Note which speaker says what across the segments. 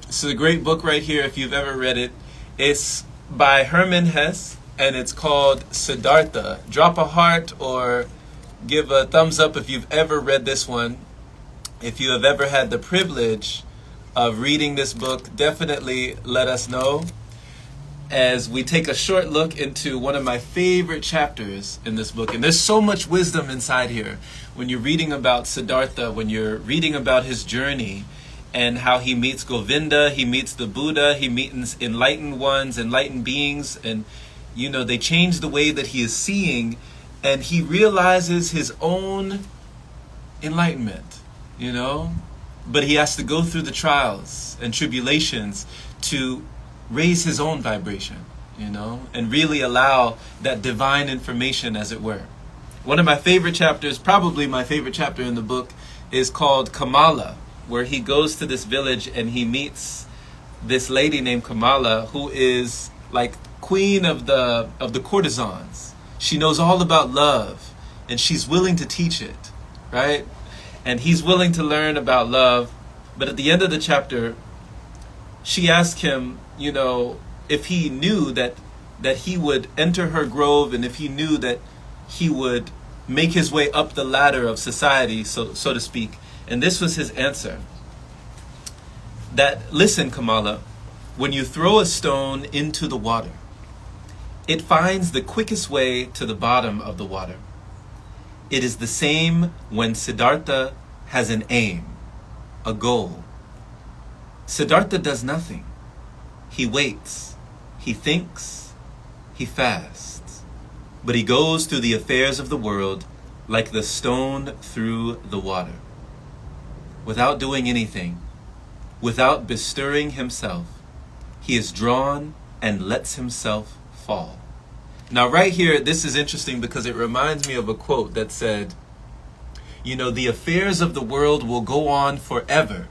Speaker 1: This is a great book right here if you've ever read it. It's by Hermann Hesse, and it's called Siddhartha. Drop a heart or give a thumbs up if you've ever read this one. If you have ever had the privilege of reading this book, definitely let us know as we take a short look into one of my favorite chapters in this book. And there's so much wisdom inside here. When you're reading about Siddhartha, when you're reading about his journey and how he meets Govinda, he meets the Buddha, he meets enlightened ones, enlightened beings, and they change the way that he is seeing, and he realizes his own enlightenment, but he has to go through the trials and tribulations to raise his own vibration, and really allow that divine information, as it were. One of my favorite chapters, probably my favorite chapter in the book, is called Kamala, where he goes to this village and he meets this lady named Kamala, who is like queen of the courtesans. She knows all about love, and she's willing to teach it, right? And he's willing to learn about love. But at the end of the chapter, she asked him, if he knew that he would enter her grove, and if he knew that he would make his way up the ladder of society, so to speak. And this was his answer. That, listen, Kamala, when you throw a stone into the water, it finds the quickest way to the bottom of the water. It is the same when Siddhartha has an aim, a goal. Siddhartha does nothing. He waits, he thinks, he fasts, but he goes through the affairs of the world like the stone through the water, without doing anything, without bestirring himself. He is drawn and lets himself fall. Now right here, this is interesting because it reminds me of a quote that said, the affairs of the world will go on forever.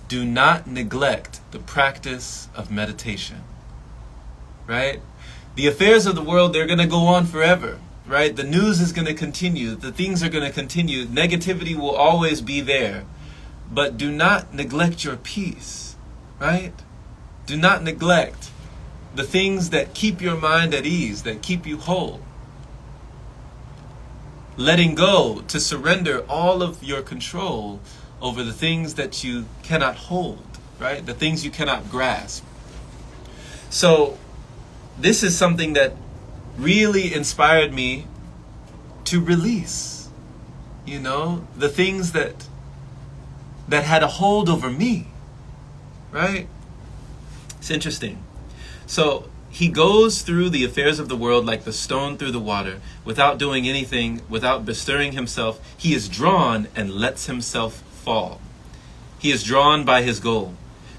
Speaker 1: Do not neglect the practice of meditation, right? The affairs of the world, they're going to go on forever, right? The news is going to continue. The things are going to continue. Negativity will always be there. But do not neglect your peace, right? Do not neglect the things that keep your mind at ease, that keep you whole. Letting go, to surrender all of your control over the things that you cannot hold, right? The things you cannot grasp. So this is something that really inspired me to release, the things that had a hold over me, right? It's interesting. So he goes through the affairs of the world like the stone through the water, without doing anything, without bestirring himself. He is drawn and lets himself fall. He is drawn by his goal,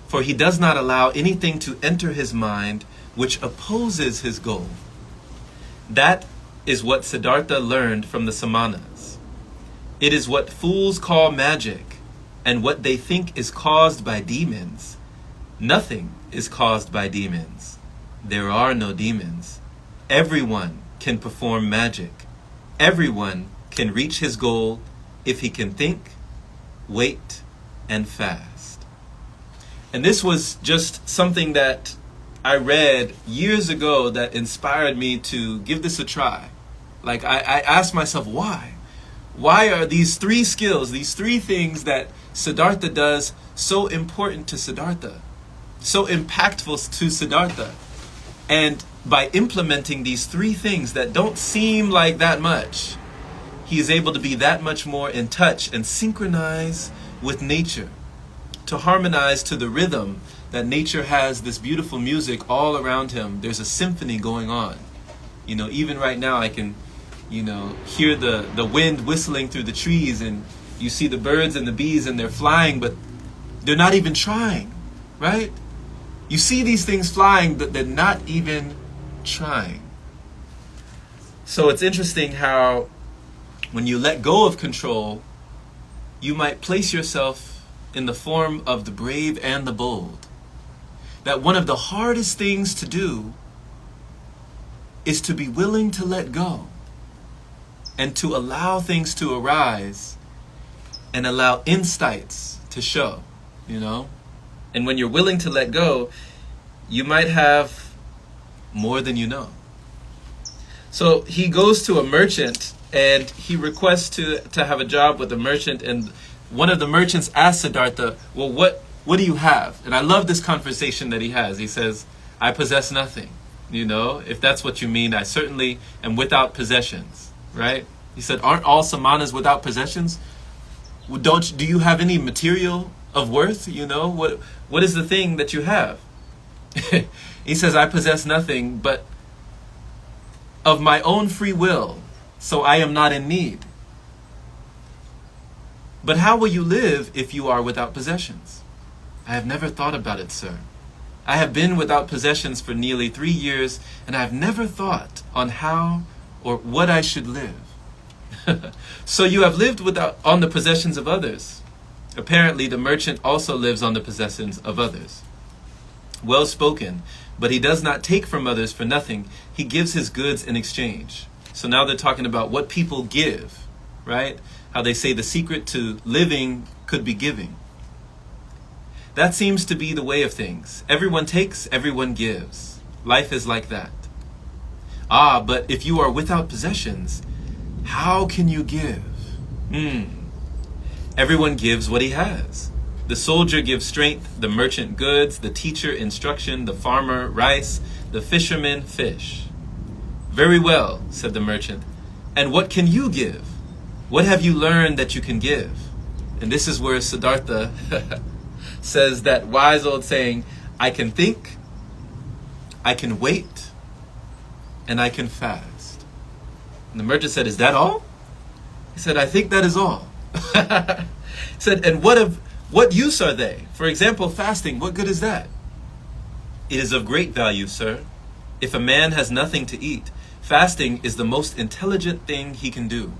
Speaker 1: for he does not allow anything to enter his mind which opposes his goal. That is what Siddhartha learned from the Samanas. It is what fools call magic, and what they think is caused by demons. Nothing is caused by demons. There are no demons. Everyone can perform magic. Everyone can reach his goal if he can think, wait, and fast. And this was just something that I read years ago that inspired me to give this a try. Like I asked myself, why? Why are these three skills, these three things that Siddhartha does so important to Siddhartha, so impactful to Siddhartha? And by implementing these three things that don't seem like that much, he is able to be that much more in touch and synchronize with nature, to harmonize to the rhythm that nature has, this beautiful music all around him. There's a symphony going on. Even right now I can, hear the wind whistling through the trees, and you see the birds and the bees, and they're flying, but they're not even trying, right? You see these things flying, but they're not even trying. So it's interesting how when you let go of control, you might place yourself in the form of the brave and the bold. That one of the hardest things to do is to be willing to let go and to allow things to arise and allow insights to show, And when you're willing to let go, you might have more than you know. So he goes to a merchant and he requests to have a job with a merchant. And one of the merchants asks Siddhartha, well, what do you have? And I love this conversation that he has. He says, I possess nothing. You know, if that's what you mean, I certainly am without possessions, right? He said, aren't all samanas without possessions? Do you have any material of worth? You know, what is the thing that you have? He says, I possess nothing but of my own free will, so I am not in need. But how will you live if you are without possessions? I have never thought about it, sir. I have been without possessions for nearly 3 years, and I have never thought on how or what I should live. So you have lived on the possessions of others. Apparently, the merchant also lives on the possessions of others. Well spoken, but he does not take from others for nothing. He gives his goods in exchange. So now they're talking about what people give, right? How they say the secret to living could be giving. That seems to be the way of things. Everyone takes, everyone gives. Life is like that. But if you are without possessions, how can you give? Everyone gives what he has. The soldier gives strength, the merchant goods, the teacher instruction, the farmer rice, the fisherman fish. Very well, said the merchant. And what can you give? What have you learned that you can give? And this is where Siddhartha says that wise old saying, I can think, I can wait, and I can fast. And the merchant said, is that all? He said, I think that is all. He said, and what use are they? For example, fasting, what good is that? It is of great value, sir. If a man has nothing to eat, fasting is the most intelligent thing he can do.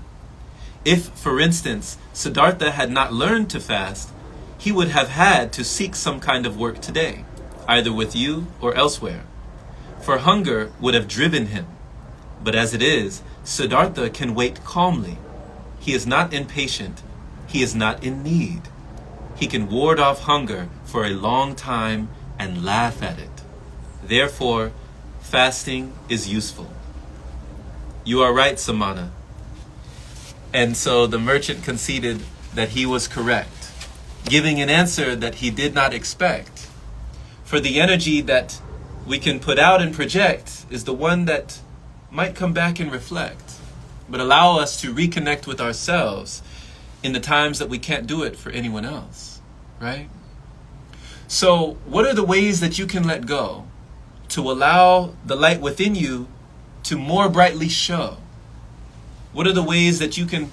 Speaker 1: If, for instance, Siddhartha had not learned to fast, he would have had to seek some kind of work today, either with you or elsewhere. For hunger would have driven him. But as it is, Siddhartha can wait calmly. He is not impatient. He is not in need. He can ward off hunger for a long time and laugh at it. Therefore, fasting is useful. You are right, Samana. And so the merchant conceded that he was correct, giving an answer that he did not expect. For the energy that we can put out and project is the one that might come back and reflect, but allow us to reconnect with ourselves in the times that we can't do it for anyone else, right? So what are the ways that you can let go to allow the light within you to more brightly show? What are the ways that you can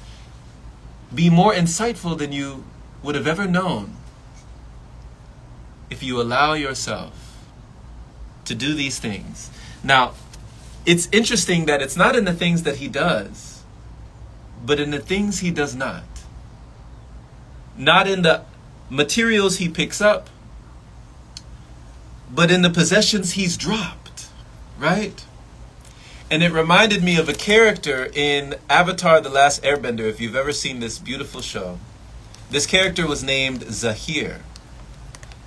Speaker 1: be more insightful than you would have ever known if you allow yourself to do these things? Now, it's interesting that it's not in the things that he does, but in the things he does not. Not in the materials he picks up, but in the possessions he's dropped, right? And it reminded me of a character in Avatar: The Last Airbender, if you've ever seen this beautiful show. This character was named Zahir.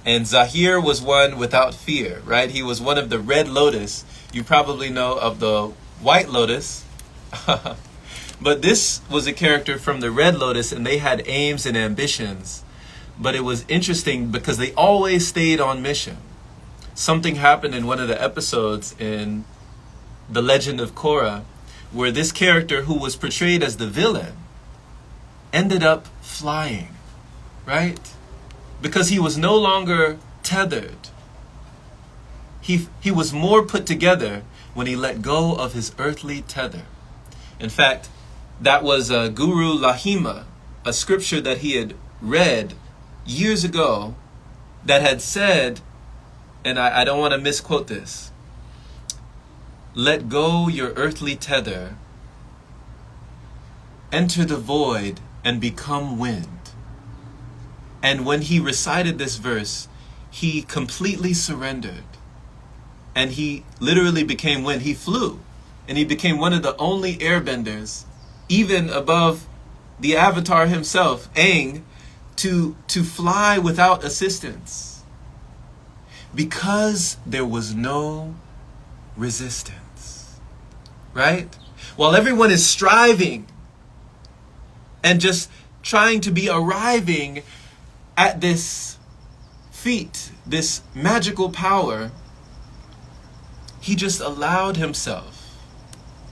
Speaker 1: And Zahir was one without fear, right? He was one of the Red Lotus. You probably know of the White Lotus. But this was a character from the Red Lotus, and they had aims and ambitions. But it was interesting because they always stayed on mission. Something happened in one of the episodes in The Legend of Korra, where this character, who was portrayed as the villain, ended up flying, right? Because he was no longer tethered. He was more put together when he let go of his earthly tether. In fact, that was Guru Lahima, a scripture that he had read years ago that had said, and I don't want to misquote this, let go your earthly tether, enter the void and become wind. And when he recited this verse, he completely surrendered. And he literally became wind. He flew. And he became one of the only airbenders, even above the Avatar himself, Aang, to fly without assistance. Because there was no resistance, right? While everyone is striving and just trying to be arriving at this feat, this magical power, he just allowed himself,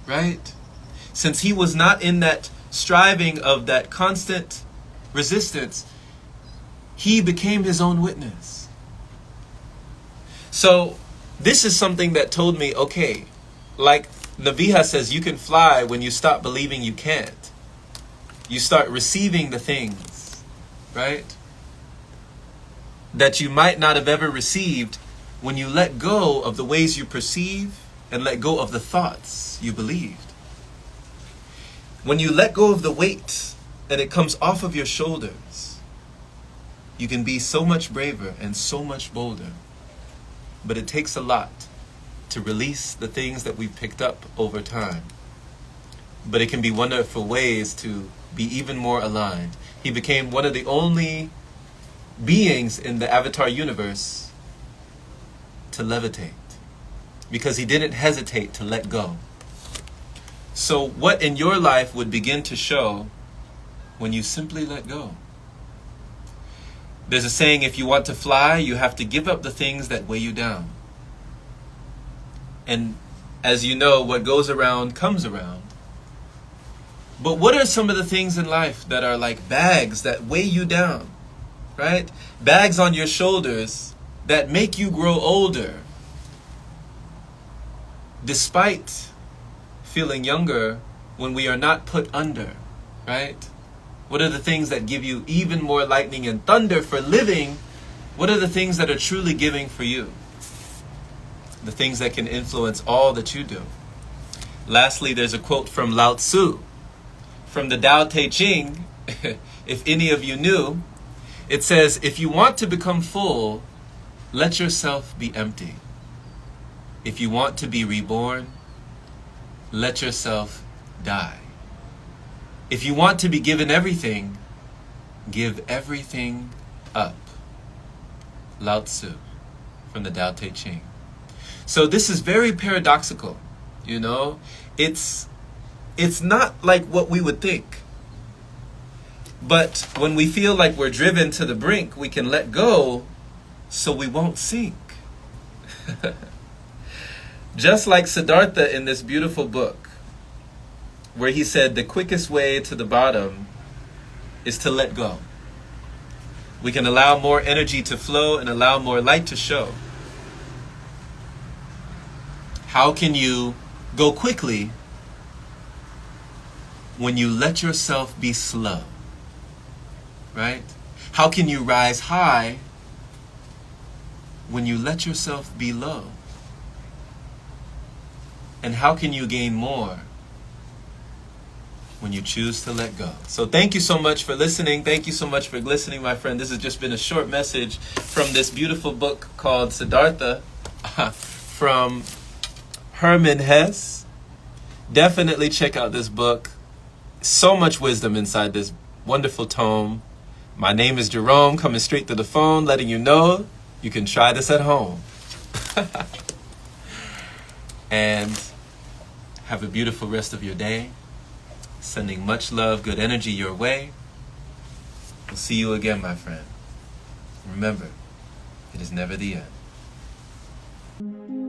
Speaker 1: right? Since he was not in that striving of that constant resistance, he became his own witness. So this is something that told me, okay, like Nabiha says, you can fly when you stop believing you can't. You start receiving the things, right, that you might not have ever received when you let go of the ways you perceive and let go of the thoughts you believed. When you let go of the weight and it comes off of your shoulders, you can be so much braver and so much bolder. But it takes a lot to release the things that we've picked up over time. But it can be wonderful ways to be even more aligned. He became one of the only beings in the Avatar universe to levitate, because he didn't hesitate to let go. So what in your life would begin to show when you simply let go? There's a saying, if you want to fly, you have to give up the things that weigh you down. And as you know, what goes around comes around. But what are some of the things in life that are like bags that weigh you down, right? Bags on your shoulders that make you grow older, despite feeling younger when we are not put under, right? What are the things that give you even more lightning and thunder for living? What are the things that are truly giving for you? The things that can influence all that you do. Lastly, there's a quote from Lao Tzu, from the Tao Te Ching, if any of you knew. It says, if you want to become full, let yourself be empty. If you want to be reborn, let yourself die. If you want to be given everything, give everything up. Lao Tzu, from the Tao Te Ching. So this is very paradoxical, you know. It's not like what we would think. But when we feel like we're driven to the brink, we can let go so we won't sink. Just like Siddhartha in this beautiful book, where he said the quickest way to the bottom is to let go. We can allow more energy to flow and allow more light to show. How can you go quickly when you let yourself be slow? Right? How can you rise high when you let yourself be low? And how can you gain more when you choose to let go? So thank you so much for listening. Thank you so much for listening, my friend. This has just been a short message from this beautiful book called Siddhartha from Hermann Hesse. Definitely check out this book. So much wisdom inside this wonderful tome. My name is Jerome, coming straight to the phone, letting you know you can try this at home. And have a beautiful rest of your day. Sending much love, good energy your way. We'll see you again, my friend. Remember, it is never the end.